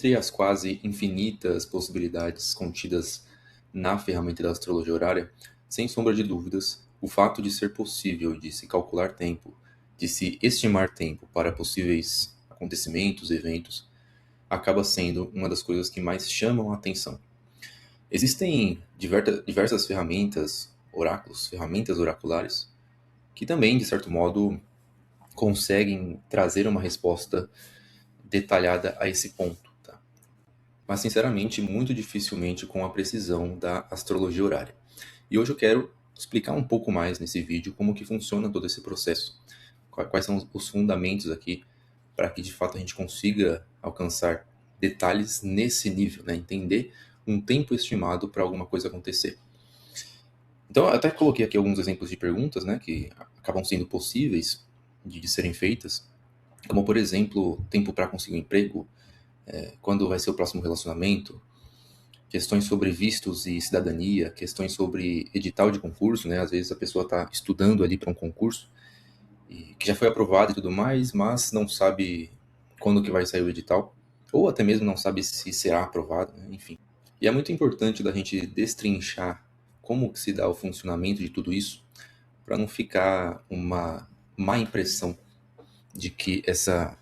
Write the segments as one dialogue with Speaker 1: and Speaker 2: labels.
Speaker 1: Dentre as quase infinitas possibilidades contidas na ferramenta da astrologia horária, sem sombra de dúvidas, o fato de ser possível de se calcular tempo, de se estimar tempo para possíveis acontecimentos, eventos, acaba sendo uma das coisas que mais chamam a atenção. Existem diversas ferramentas, oráculos, ferramentas oraculares, que também, de certo modo, conseguem trazer uma resposta detalhada a esse ponto, tá? Mas, sinceramente, muito dificilmente com a precisão da astrologia horária. E hoje eu quero explicar um pouco mais nesse vídeo como que funciona todo esse processo, quais são os fundamentos aqui para que de fato a gente consiga alcançar detalhes nesse nível, né? Entender um tempo estimado para alguma coisa acontecer. Então, eu até coloquei aqui alguns exemplos de perguntas, né, que acabam sendo possíveis de serem feitas, como, por exemplo, tempo para conseguir um emprego, quando vai ser o próximo relacionamento, questões sobre vistos e cidadania, questões sobre edital de concurso, né, às vezes a pessoa está estudando ali para um concurso, que já foi aprovado e tudo mais, mas não sabe quando que vai sair o edital, ou até mesmo não sabe se será aprovado, né, enfim. E é muito importante da gente destrinchar como que se dá o funcionamento de tudo isso, para não ficar uma má impressão de que essa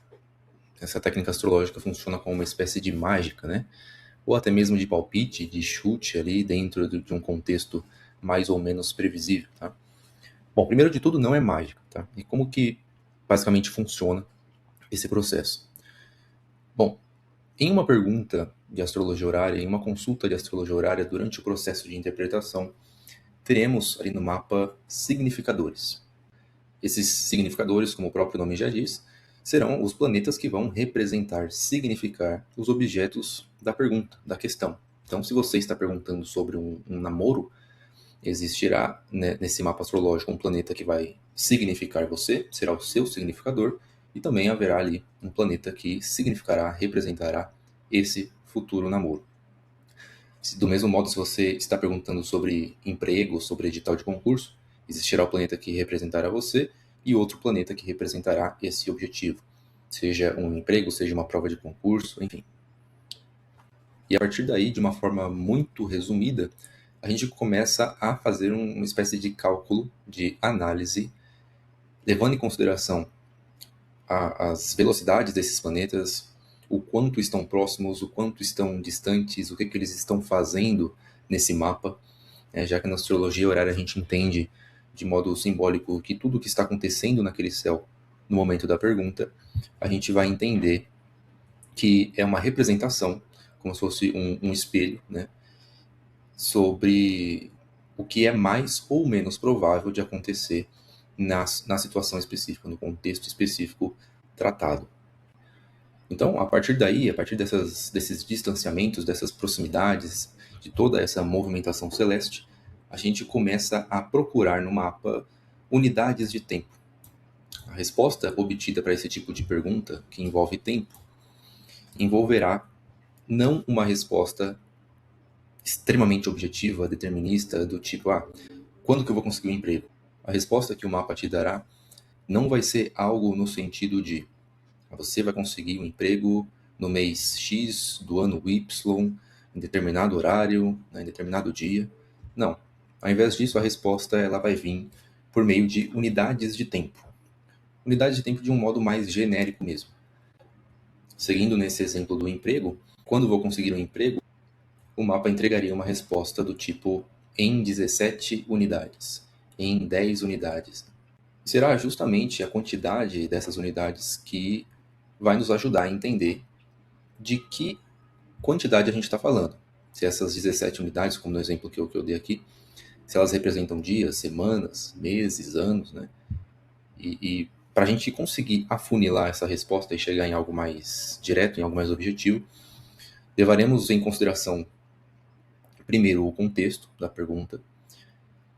Speaker 1: técnica astrológica funciona como uma espécie de mágica, né? Ou até mesmo de palpite, de chute ali dentro de um contexto mais ou menos previsível, tá? Bom, primeiro de tudo, não é mágica, tá? E como que basicamente funciona esse processo? Bom, em uma pergunta de astrologia horária, em uma consulta de astrologia horária durante o processo de interpretação, teremos ali no mapa significadores. Esses significadores, como o próprio nome já diz, serão os planetas que vão representar, significar os objetos da pergunta, da questão. Então, se você está perguntando sobre um namoro, existirá, né, nesse mapa astrológico um planeta que vai significar você, será o seu significador, e também haverá ali um planeta que significará, representará esse futuro namoro. Do mesmo modo, se você está perguntando sobre emprego, sobre edital de concurso, existirá o planeta que representará você e outro planeta que representará esse objetivo, seja um emprego, seja uma prova de concurso, enfim. E a partir daí, de uma forma muito resumida, a gente começa a fazer uma espécie de cálculo de análise, levando em consideração as velocidades desses planetas, o quanto estão próximos, o quanto estão distantes, o que eles estão fazendo nesse mapa, já que na astrologia horária a gente entende de modo simbólico que tudo o que está acontecendo naquele céu no momento da pergunta, a gente vai entender que é uma representação, como se fosse um espelho, né, sobre o que é mais ou menos provável de acontecer na situação específica, no contexto específico tratado. Então, a partir daí, a partir desses distanciamentos, dessas proximidades, de toda essa movimentação celeste, a gente começa a procurar no mapa unidades de tempo. A resposta obtida para esse tipo de pergunta, que envolve tempo, envolverá não uma resposta extremamente objetiva, determinista, do tipo, quando que eu vou conseguir um emprego? A resposta que o mapa te dará não vai ser algo no sentido de você vai conseguir um emprego no mês X, do ano Y, em determinado horário, né, em determinado dia. Não. Ao invés disso, a resposta ela vai vir por meio de unidades de tempo. Unidades de tempo de um modo mais genérico mesmo. Seguindo nesse exemplo do emprego, quando vou conseguir um emprego, o mapa entregaria uma resposta do tipo em 17 unidades, em 10 unidades. Será justamente a quantidade dessas unidades que vai nos ajudar a entender de que quantidade a gente está falando. Se essas 17 unidades, como no exemplo que eu dei aqui, se elas representam dias, semanas, meses, anos, né? E para a gente conseguir afunilar essa resposta e chegar em algo mais direto, em algo mais objetivo, levaremos em consideração, primeiro, o contexto da pergunta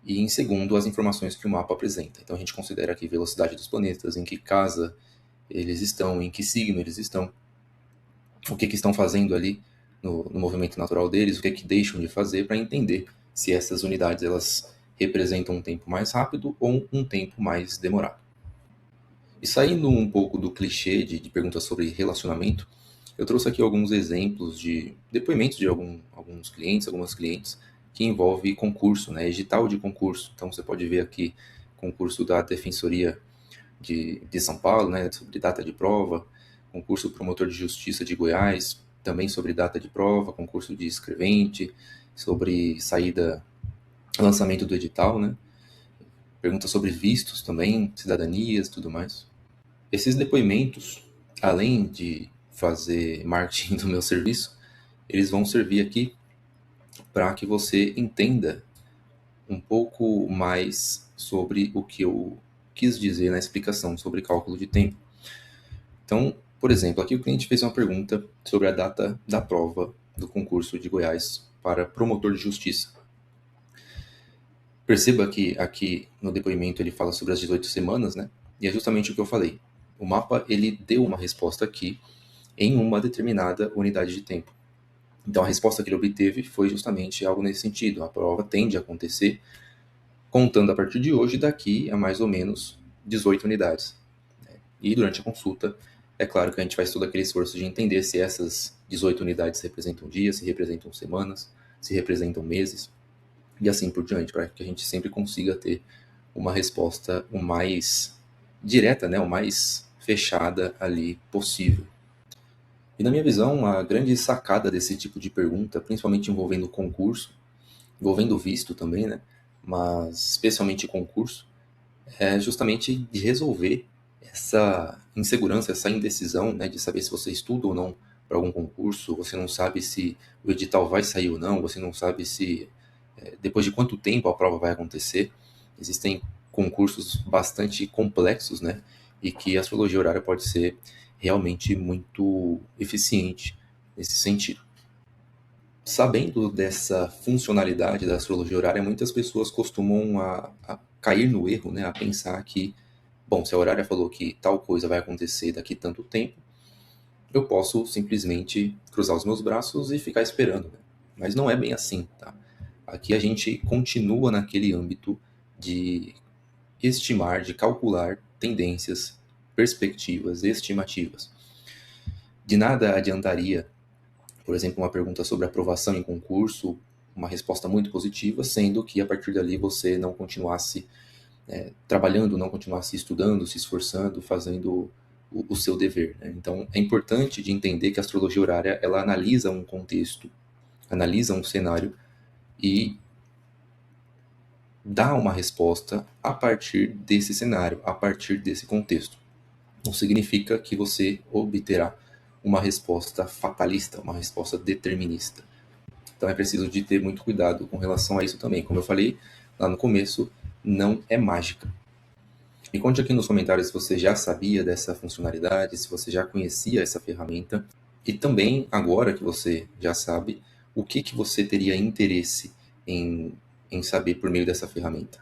Speaker 1: e, em segundo, as informações que o mapa apresenta. Então, a gente considera aqui velocidade dos planetas, em que casa eles estão, em que signo eles estão, o que estão fazendo ali no movimento natural deles, o que deixam de fazer, para entender se essas unidades elas representam um tempo mais rápido ou um tempo mais demorado. E saindo um pouco do clichê de perguntas sobre relacionamento, Eu trouxe aqui alguns exemplos de depoimentos de alguns clientes, algumas clientes, que envolve concurso, né, edital de concurso. Então você pode ver aqui concurso da Defensoria de São Paulo, né, sobre data de prova, concurso promotor de justiça de Goiás, também sobre data de prova, concurso de escrevente, sobre saída, lançamento do edital, né, pergunta sobre vistos também, cidadanias e tudo mais. Esses depoimentos, além de fazer marketing do meu serviço, eles vão servir aqui para que você entenda um pouco mais sobre o que eu quis dizer na explicação sobre cálculo de tempo. Então, por exemplo, aqui o cliente fez uma pergunta sobre a data da prova do concurso de Goiás para promotor de justiça. Perceba que aqui no depoimento ele fala sobre as 18 semanas, né? E é justamente o que eu falei. O mapa ele deu uma resposta aqui em uma determinada unidade de tempo. Então a resposta que ele obteve foi justamente algo nesse sentido. A prova tende a acontecer contando a partir de hoje daqui a mais ou menos 18 unidades. E durante a consulta, é claro que a gente faz todo aquele esforço de entender se essas 18 unidades representam dias, se representam semanas, se representam meses, e assim por diante, para que a gente sempre consiga ter uma resposta o mais direta, né, o mais fechada ali possível. E na minha visão, a grande sacada desse tipo de pergunta, principalmente envolvendo concurso, envolvendo visto também, né, mas especialmente concurso, é justamente de resolver essa insegurança, essa indecisão, né, de saber se você estuda ou não para algum concurso, você não sabe se o edital vai sair ou não, você não sabe se depois de quanto tempo a prova vai acontecer. Existem concursos bastante complexos, né, e que a astrologia horária pode ser realmente muito eficiente nesse sentido. Sabendo dessa funcionalidade da astrologia horária, muitas pessoas costumam a cair no erro, né, a pensar que, bom, se a horária falou que tal coisa vai acontecer daqui tanto tempo, eu posso simplesmente cruzar os meus braços e ficar esperando, né? Mas não é bem assim, tá? Aqui a gente continua naquele âmbito de estimar, de calcular tendências, perspectivas, estimativas. De nada adiantaria, por exemplo, uma pergunta sobre aprovação em concurso, uma resposta muito positiva, sendo que a partir dali você não continuasse trabalhando, não continuasse estudando, se esforçando, fazendo o seu dever, né? Então, é importante de entender que a astrologia horária, ela analisa um contexto, analisa um cenário e dá uma resposta a partir desse cenário, a partir desse contexto. Não significa que você obterá uma resposta fatalista, uma resposta determinista. Então é preciso de ter muito cuidado com relação a isso também. Como eu falei lá no começo, não é mágica. Me conte aqui nos comentários se você já sabia dessa funcionalidade, se você já conhecia essa ferramenta. E também, agora que você já sabe, o que você teria interesse em saber por meio dessa ferramenta.